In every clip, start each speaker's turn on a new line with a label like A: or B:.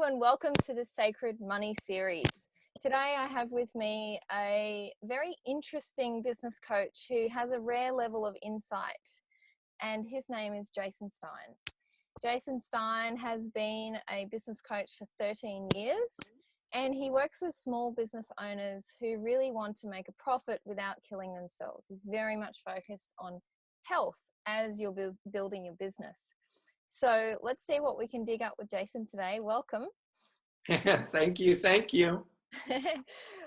A: Hello and welcome to the Sacred Money series. Today I have with me a very interesting business coach who has a rare level of insight, and his name is Jason Stein. Jason Stein has been a business coach for 13 years and he works with small business owners who really want to make a profit without killing themselves. He's very much focused on health as you're building your business. So let's see what we can dig up with Jason today. Welcome.
B: Thank you. Thank you.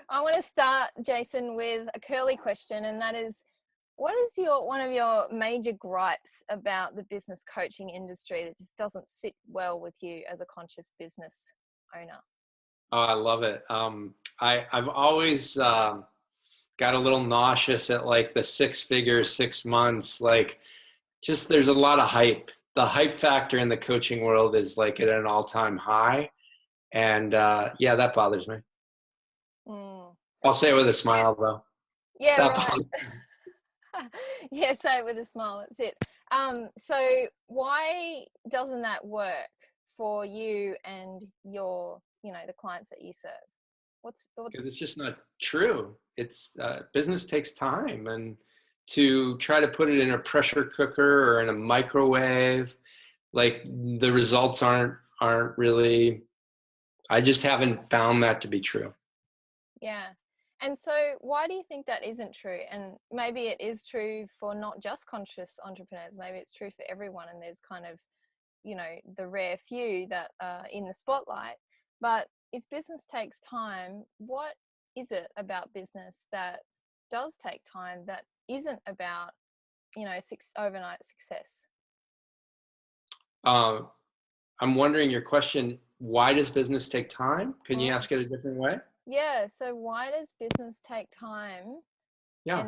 A: I want to start, Jason, with a curly question, and that is, what is one of your major gripes about the business coaching industry that just doesn't sit well with you as a conscious business owner?
B: Oh, I love it. I've always got a little nauseous at like the 6 figures, 6 months. Like, just there's a lot of hype. The hype factor in the coaching world is like at an all-time high. And yeah, that bothers me. I'll say it with a smile though.
A: Yeah,
B: that
A: right. Yeah, say it with a smile. That's it. So why doesn't that work for you and your, the clients that you serve?
B: Because it's just not true. It's business takes time, and to try to put it in a pressure cooker or in a microwave, like the results aren't really, I just haven't found that to be true.
A: Yeah. And so why do you think that isn't true? And maybe it is true for not just conscious entrepreneurs, maybe it's true for everyone, and there's kind of, the rare few that are in the spotlight. But if business takes time, what is it about business that does take time that isn't about, overnight success?
B: I'm wondering your question, why does business take time? Can you ask it a different way?
A: Yeah. So why does business take time?
B: Yeah.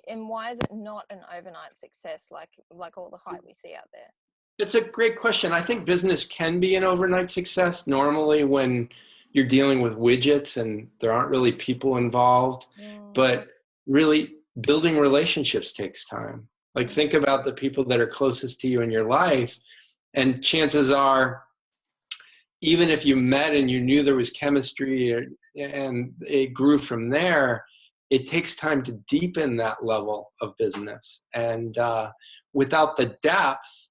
A: And why is it not an overnight success like all the hype we see out there?
B: It's a great question. I think business can be an overnight success normally when you're dealing with widgets and there aren't really people involved. But really, building relationships takes time. Like, think about the people that are closest to you in your life, and chances are, even if you met and you knew there was chemistry and it grew from there, it takes time to deepen that level of business. And without the depth,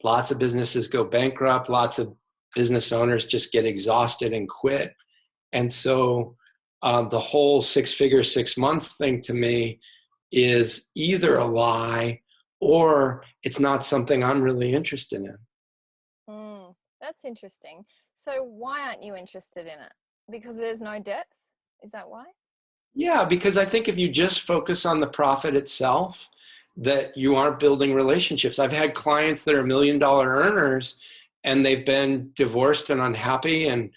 B: lots of businesses go bankrupt. Lots of business owners just get exhausted and quit. And so the whole 6 figure, 6 months thing to me is either a lie or it's not something I'm really interested in.
A: That's interesting. So why aren't you interested in it? Because there's no depth? Is that why?
B: Yeah, because I think if you just focus on the profit itself, that you aren't building relationships. I've had clients that are $1 million earners and they've been divorced and unhappy and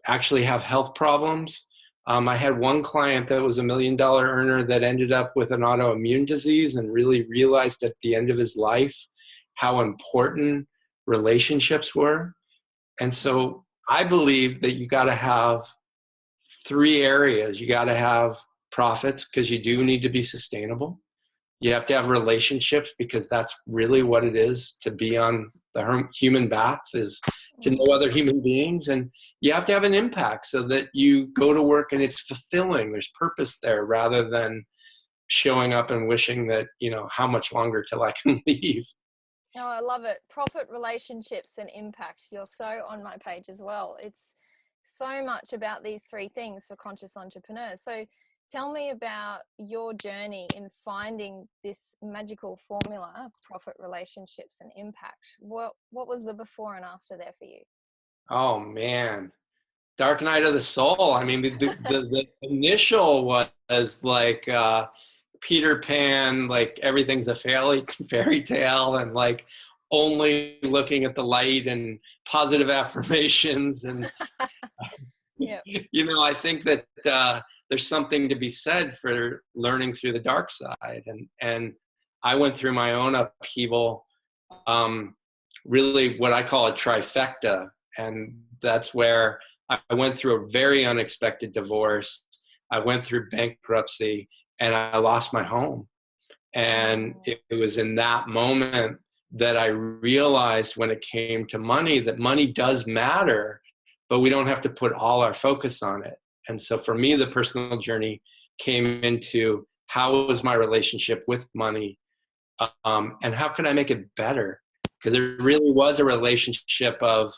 B: actually have health problems. I had one client that was $1 million earner that ended up with an autoimmune disease and really realized at the end of his life how important relationships were. And so I believe that you got to have 3 areas. You got to have profits because you do need to be sustainable. You have to have relationships because that's really what it is to be on the human path, is to know other human beings. And you have to have an impact so that you go to work and it's fulfilling. There's purpose there rather than showing up and wishing that, how much longer till I can leave.
A: No, I love it. Profit, relationships, and impact. You're so on my page as well. It's so much about these 3 things for conscious entrepreneurs. So tell me about your journey in finding this magical formula of profit, relationships, and impact. What was the before and after there for you? Oh,
B: man. Dark night of the soul. I mean, the initial was like Peter Pan, like everything's a fairy tale, and like only looking at the light and positive affirmations. And,
A: yep.
B: I think that there's something to be said for learning through the dark side. And I went through my own upheaval, really what I call a trifecta. And that's where I went through a very unexpected divorce. I went through bankruptcy and I lost my home. And it was in that moment that I realized when it came to money, that money does matter, but we don't have to put all our focus on it. And so for me, the personal journey came into how was my relationship with money, and how can I make it better? Because it really was a relationship of,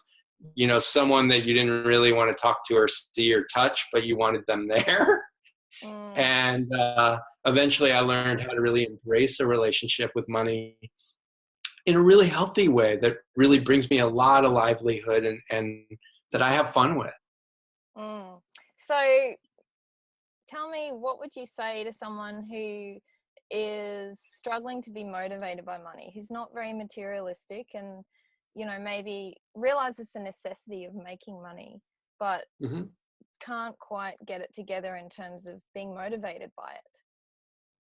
B: someone that you didn't really want to talk to or see or touch, but you wanted them there. And eventually I learned how to really embrace a relationship with money in a really healthy way that really brings me a lot of livelihood and that I have fun with.
A: So tell me, what would you say to someone who is struggling to be motivated by money, who's not very materialistic and, maybe realizes the necessity of making money, but can't quite get it together in terms of being motivated by it?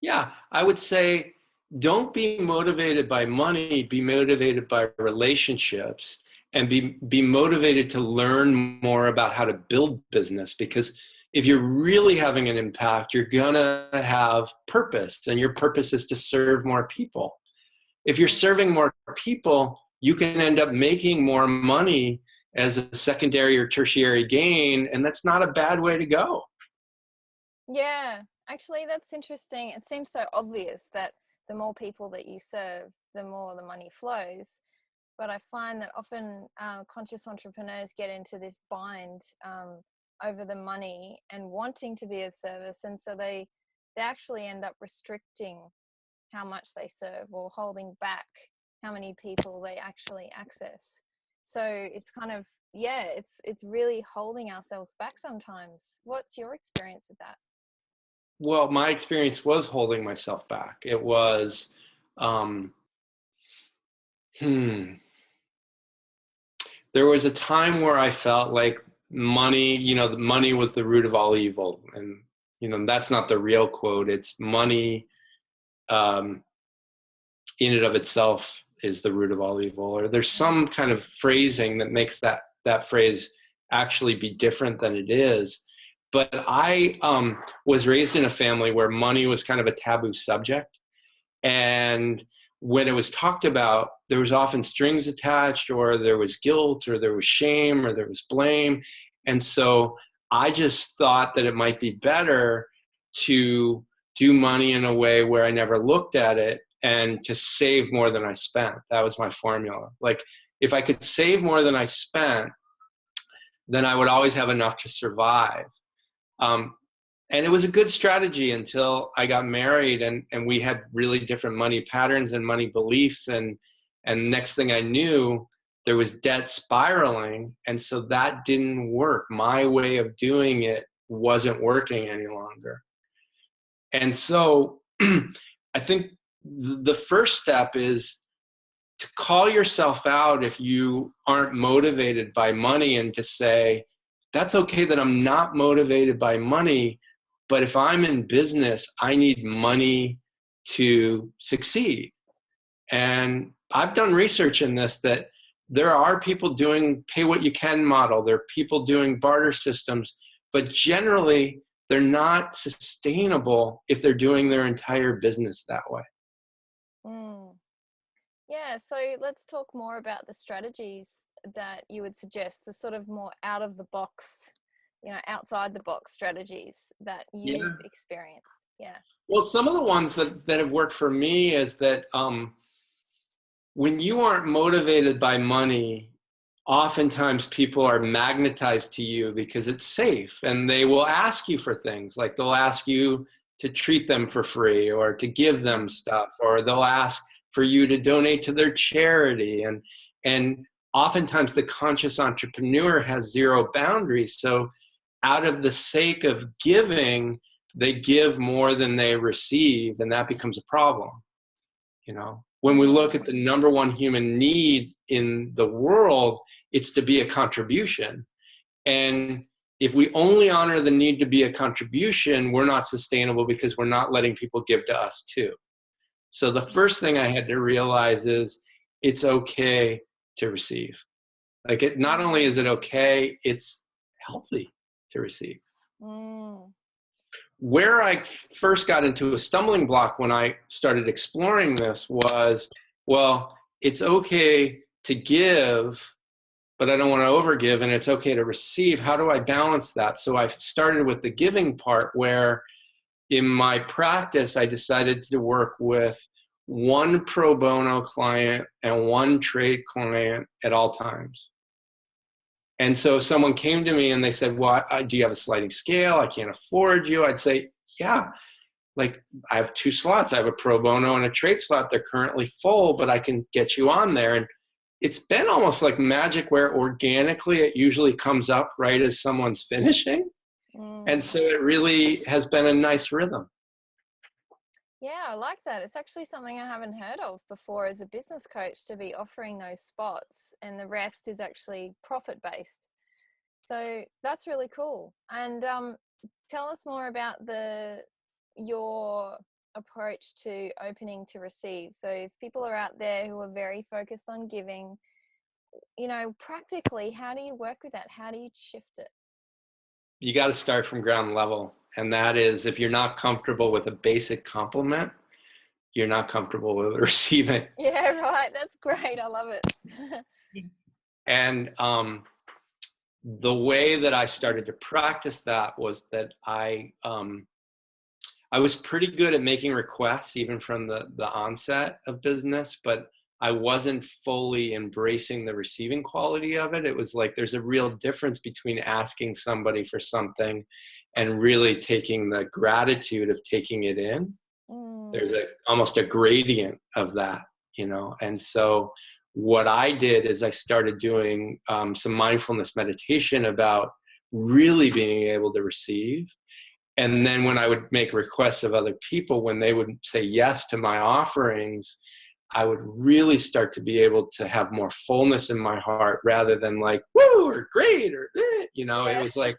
B: Yeah, I would say don't be motivated by money, be motivated by relationships, and be motivated to learn more about how to build business. Because if you're really having an impact, you're gonna have purpose, and your purpose is to serve more people. If you're serving more people, you can end up making more money as a secondary or tertiary gain, and that's not a bad way to go.
A: Yeah, actually, that's interesting. It seems so obvious that the more people that you serve, the more the money flows. But I find that often conscious entrepreneurs get into this bind over the money and wanting to be of service. And so they actually end up restricting how much they serve or holding back how many people they actually access. So it's kind of, it's really holding ourselves back sometimes. What's your experience with that?
B: Well, my experience was holding myself back. It was, there was a time where I felt like money, the money was the root of all evil. And, that's not the real quote. It's money in and of itself is the root of all evil. Or there's some kind of phrasing that makes that phrase actually be different than it is. But I was raised in a family where money was kind of a taboo subject. And when it was talked about, there was often strings attached, or there was guilt, or there was shame, or there was blame. And so I just thought that it might be better to do money in a way where I never looked at it and to save more than I spent. That was my formula. Like, if I could save more than I spent, then I would always have enough to survive. And it was a good strategy until I got married and we had really different money patterns and money beliefs. And next thing I knew, there was debt spiraling. And so that didn't work. My way of doing it wasn't working any longer. And so I think the first step is to call yourself out if you aren't motivated by money, and to say, that's okay that I'm not motivated by money, but if I'm in business, I need money to succeed. And I've done research in this, that there are people doing pay what you can model. There are people doing barter systems, but generally they're not sustainable if they're doing their entire business that way.
A: Yeah, so let's talk more about the strategies that you would suggest, the sort of more out of the box, outside the box strategies that you've experienced. Yeah.
B: Well, some of the ones that have worked for me is that when you aren't motivated by money, oftentimes people are magnetized to you because it's safe, and they will ask you for things. Like, they'll ask you to treat them for free, or to give them stuff, or they'll ask for you to donate to their charity. And oftentimes the conscious entrepreneur has zero boundaries. So out of the sake of giving, they give more than they receive, and that becomes a problem. When we look at the number one human need in the world, it's to be a contribution. And if we only honor the need to be a contribution, we're not sustainable, because we're not letting people give to us too. So the first thing I had to realize is it's okay to receive. Like, not only is it okay, it's healthy to receive. Where I first got into a stumbling block when I started exploring this was, well, it's okay to give, but I don't want to overgive, and it's okay to receive. How do I balance that? So I started with the giving part, where in my practice, I decided to work with one pro bono client and one trade client at all times. And so if someone came to me and they said, well, do you have a sliding scale? I can't afford you. I'd say, yeah, like I have 2 slots. I have a pro bono and a trade slot. They're currently full, but I can get you on there. And it's been almost like magic, where organically it usually comes up right as someone's finishing. And so it really has been a nice rhythm.
A: Yeah, I like that. It's actually something I haven't heard of before as a business coach, to be offering those spots, and the rest is actually profit based. So that's really cool. And tell us more about your approach to opening to receive. So if people are out there who are very focused on giving, practically, how do you work with that? How do you shift it?
B: You got to start from ground level. And that is, if you're not comfortable with a basic compliment, you're not comfortable with receiving.
A: Yeah, right. That's great. I love it.
B: And the way that I started to practice that was that I was pretty good at making requests, even from the onset of business, but I wasn't fully embracing the receiving quality of it. It was like, there's a real difference between asking somebody for something and really taking the gratitude of taking it in. There's almost a gradient of that, And so what I did is I started doing some mindfulness meditation about really being able to receive. And then when I would make requests of other people, when they would say yes to my offerings, I would really start to be able to have more fullness in my heart, rather than like, woo, or great, or, It was like,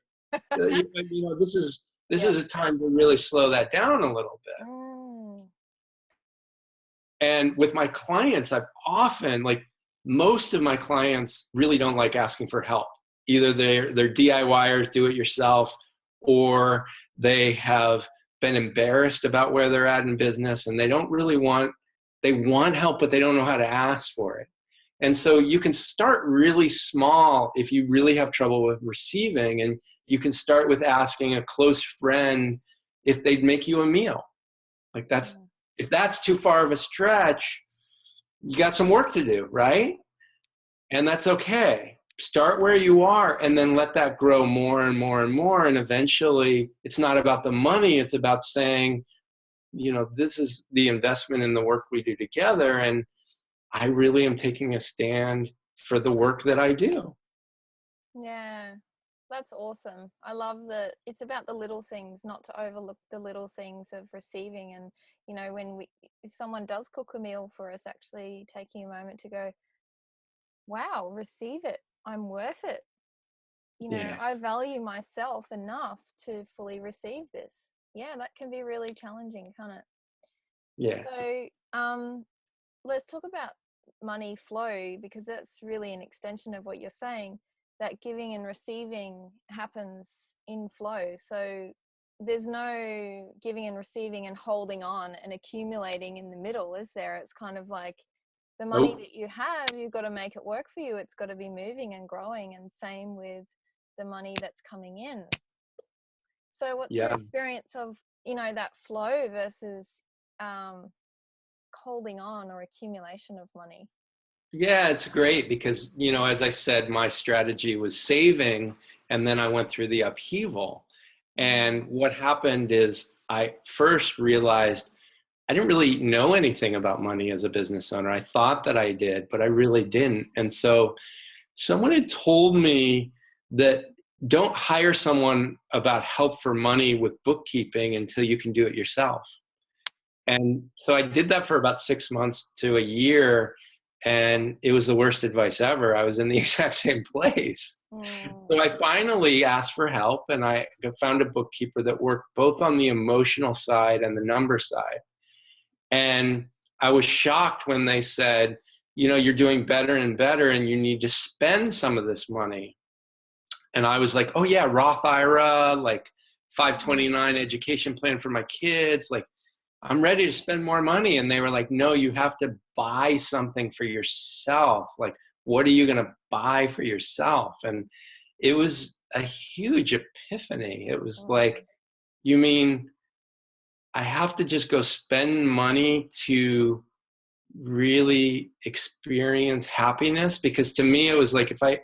B: this is a time to really slow that down a little bit. And with my clients, I've often, most of my clients really don't like asking for help. Either they're DIYers, do it yourself, or they have been embarrassed about where they're at in business, and they want help, but they don't know how to ask for it. And so you can start really small if you really have trouble with receiving, and you can start with asking a close friend if they'd make you a meal. If that's too far of a stretch, you got some work to do, right? And that's okay. Start where you are, and then let that grow more and more and more. And eventually, it's not about the money. It's about saying, this is the investment in the work we do together. And I really am taking a stand for the work that I do.
A: Yeah, that's awesome. I love that it's about the little things, not to overlook the little things of receiving. And, if someone does cook a meal for us, actually taking a moment to go, wow, receive it. I'm worth it. I value myself enough to fully receive this. Yeah, that can be really challenging, can't it?
B: Yeah.
A: So let's talk about money flow, because that's really an extension of what you're saying, that giving and receiving happens in flow. So there's no giving and receiving and holding on and accumulating in the middle, is there? It's kind of like the money that you have, you've got to make it work for you. It's got to be moving and growing, and same with the money that's coming in. So what's your experience of, that flow versus holding on or accumulation of money?
B: Yeah, it's great because, as I said, my strategy was saving, and then I went through the upheaval. And what happened is I first realized I didn't really know anything about money as a business owner. I thought that I did, but I really didn't. And so someone had told me that don't hire someone about help for money with bookkeeping until you can do it yourself. And so I did that for about 6 months to a year, and it was the worst advice ever. I was in the exact same place. So I finally asked for help, and I found a bookkeeper that worked both on the emotional side and the number side. And I was shocked when they said, you're doing better and better, and you need to spend some of this money. And I was like, oh yeah, Roth IRA, 529 education plan for my kids. I'm ready to spend more money. And they were like, no, you have to buy something for yourself. what are you going to buy for yourself? And it was a huge epiphany. It was like, you mean I have to just go spend money to really experience happiness? Because to me, it was like, if I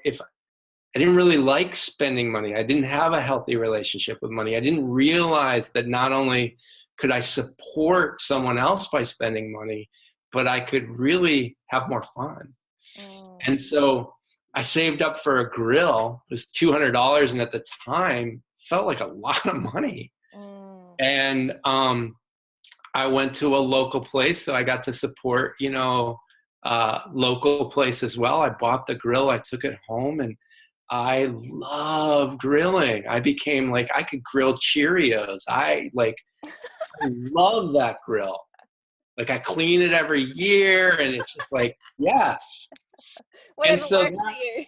B: didn't really like spending money, I didn't have a healthy relationship with money, I didn't realize that not only could I support someone else by spending money, but I could really have more fun. And so I saved up for a grill. It was $200, and at the time felt like a lot of money. And I went to a local place, so I got to support, local place as well. I bought the grill, I took it home, and I love grilling. I became like, I could grill Cheerios. I love that grill. Like, I clean it every year, and it's just like, yes.
A: Whatever works for you.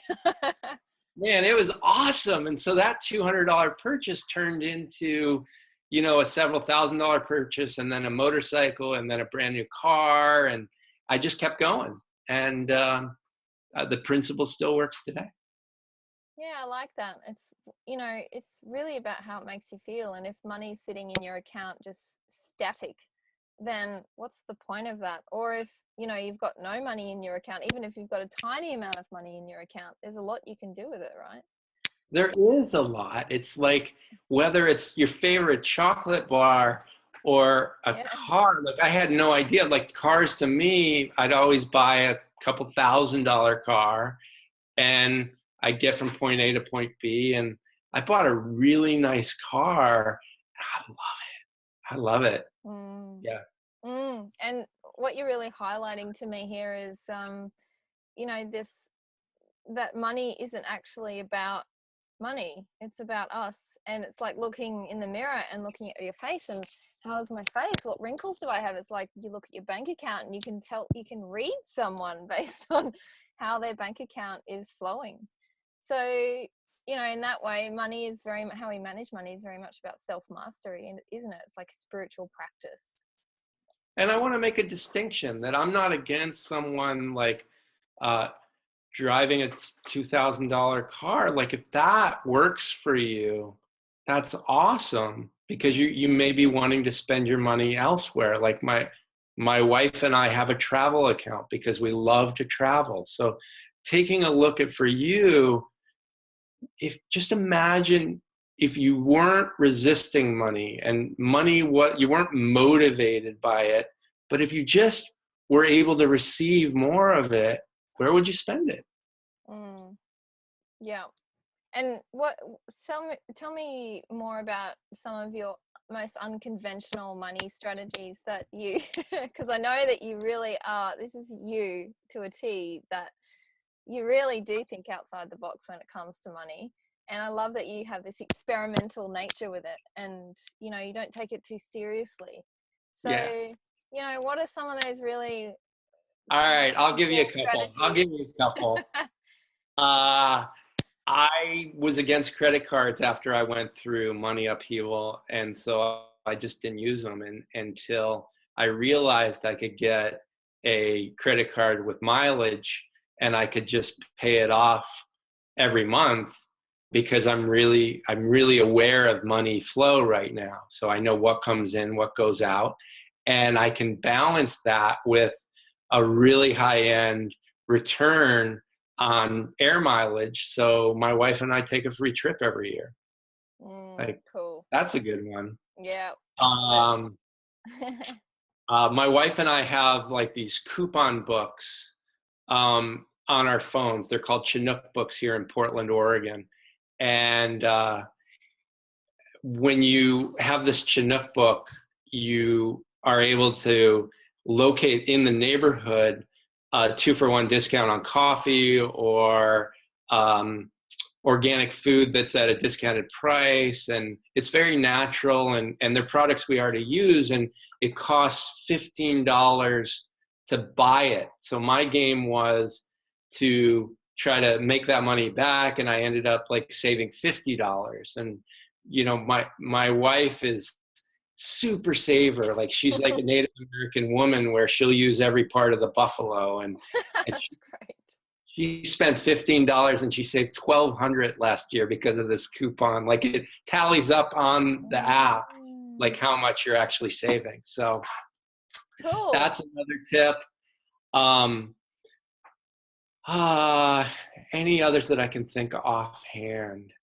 B: Man, it was awesome. And so that $200 purchase turned into, a several $1,000 purchase, and then a motorcycle, and then a brand new car. And I just kept going. And the principle still works today.
A: Yeah, I like that. It's really about how it makes you feel. And if money's sitting in your account just static, then what's the point of that? Or if, you've got no money in your account, even if you've got a tiny amount of money in your account, there's a lot you can do with it, right?
B: There is a lot. It's like, whether it's your favorite chocolate bar or a car, like, I had no idea. Like, cars to me, I'd always buy a couple $1,000 car, and I get from point A to point B, and I bought a really nice car. I love it. Yeah.
A: And what you're really highlighting to me here is, that money isn't actually about money. It's about us. And it's like looking in the mirror and looking at your face, and how's my face? What wrinkles do I have? It's like you look at your bank account and you can read someone based on how their bank account is flowing. So, in that way, how we manage money is very much about self-mastery, isn't it? It's like a spiritual practice.
B: And I want to make a distinction that I'm not against someone like driving a $2,000 car. Like, if that works for you, that's awesome, because you may be wanting to spend your money elsewhere. Like, my wife and I have a travel account because we love to travel. So taking a look at, for you, just imagine if you weren't resisting money, and money, you weren't motivated by it, but if you just were able to receive more of it, where would you spend it?
A: Yeah. And tell me more about some of your most unconventional money strategies that you, because I know that you really are, this is you to a T, that you really do think outside the box when it comes to money. And I love that you have this experimental nature with it, and, you don't take it too seriously. So,
B: Yes.
A: what are some of those really...
B: All right, I'll give you a couple. I was against credit cards after I went through money upheaval, and so I just didn't use them until I realized I could get a credit card with mileage, and I could just pay it off every month, because I'm really aware of money flow right now. So I know what comes in, what goes out, and I can balance that with a really high-end return on air mileage. So my wife and I take a free trip every year.
A: Cool.
B: That's a good one.
A: Yeah.
B: My wife and I have like these coupon books on our phones. They're called Chinook books here in Portland, Oregon. And when you have this Chinook book, you are able to locate in the neighborhood 2-for-1 discount on coffee, or organic food that's at a discounted price. And it's very natural, and they're products we already use, and it costs $15 to buy it. So my game was to try to make that money back, and I ended up like saving $50. And my wife is super saver. Like, she's like a Native American woman, where she'll use every part of the buffalo, and
A: That's great.
B: she spent $15 and she saved $1,200 last year because of this coupon. Like it tallies up on the app, like how much you're actually saving. So
A: Cool.
B: that's another tip. Any others that I can think of offhand?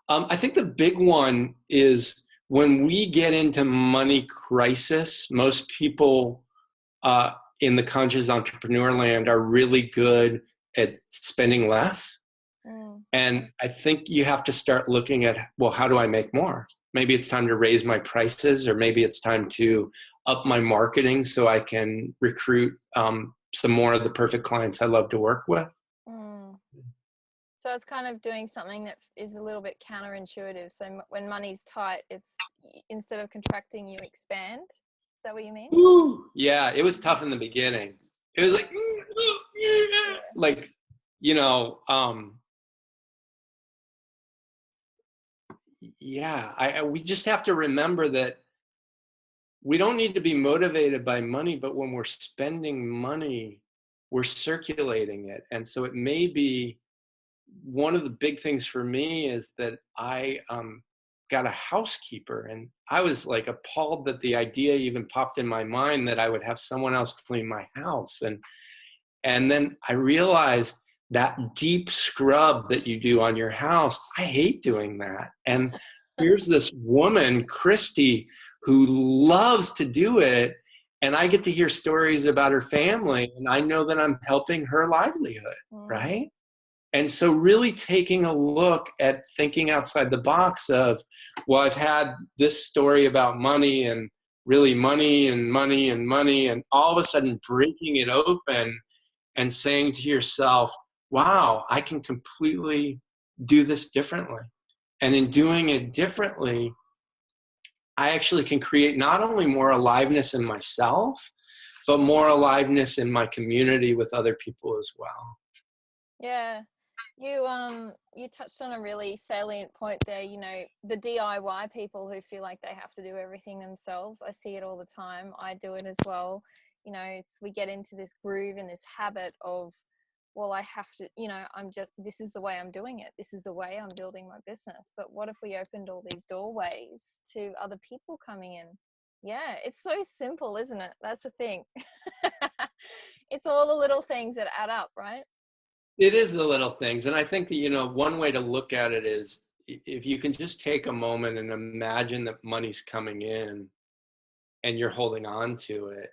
B: I think the big one is when we get into money crisis, most people in the conscious entrepreneur land are really good at spending less. And I think you have to start looking at, well, how do I make more? Maybe it's time to raise my prices, or maybe it's time to up my marketing so I can recruit some more of the perfect clients I love to work with.
A: So it's kind of doing something that is a little bit counterintuitive. So when money's tight, it's instead of contracting, you expand. Is that what you mean?
B: Ooh, yeah, it was tough in the beginning. It was like, you know, we just have to remember that we don't need to be motivated by money, but when we're spending money, we're circulating it. And so it may be one of the big things for me is that I got a housekeeper, and I was like appalled that the idea even popped in my mind that I would have someone else clean my house. And then I realized that deep scrub that you do on your house, I hate doing that. And here's this woman, Christy, who loves to do it. And I get to hear stories about her family, and I know that I'm helping her livelihood, right? And so really taking a look at thinking outside the box of, well, I've had this story about money and really money and money and money, and all of a sudden breaking it open and saying to yourself, wow, I can completely do this differently. And in doing it differently, I actually can create not only more aliveness in myself, but more aliveness in my community with other people as well.
A: Yeah. You touched on a really salient point there, you know, the DIY people who feel like they have to do everything themselves. I see it all the time. I do it as well. You know, we get into this groove and this habit of, well, I have to, you know, this is the way I'm doing it. This is the way I'm building my business. But what if we opened all these doorways to other people coming in? Yeah, it's so simple, isn't it? That's the thing. It's all the little things that add up, right?
B: It is the little things. And I think that, you know, one way to look at it is if you can just take a moment and imagine that money's coming in and you're holding on to it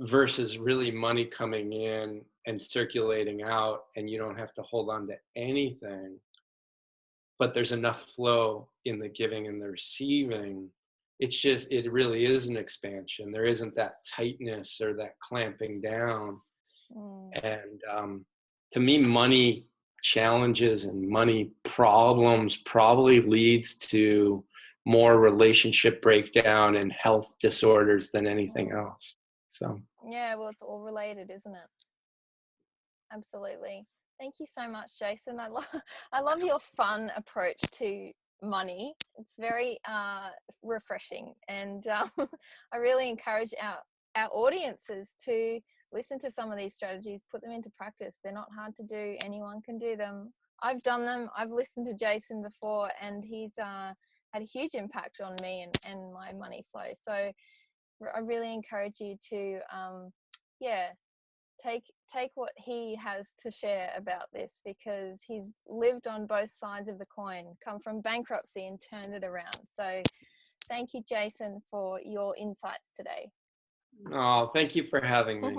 B: versus really money coming in and circulating out and you don't have to hold on to anything, but there's enough flow in the giving and the receiving. It really is an expansion. There isn't that tightness or that clamping down. And to me, money challenges and money problems probably leads to more relationship breakdown and health disorders than anything else. So
A: yeah, well, it's all related, isn't it? Absolutely. Thank you so much, Jason. I love your fun approach to money. It's very refreshing, and I really encourage our audiences to listen to some of these strategies, put them into practice. They're not hard to do. Anyone can do them. I've done them. I've listened to Jason before, and he's had a huge impact on me and my money flow. So I really encourage you to, take what he has to share about this, because he's lived on both sides of the coin, come from bankruptcy and turned it around. So thank you, Jason, for your insights today.
B: oh, thank you for having me.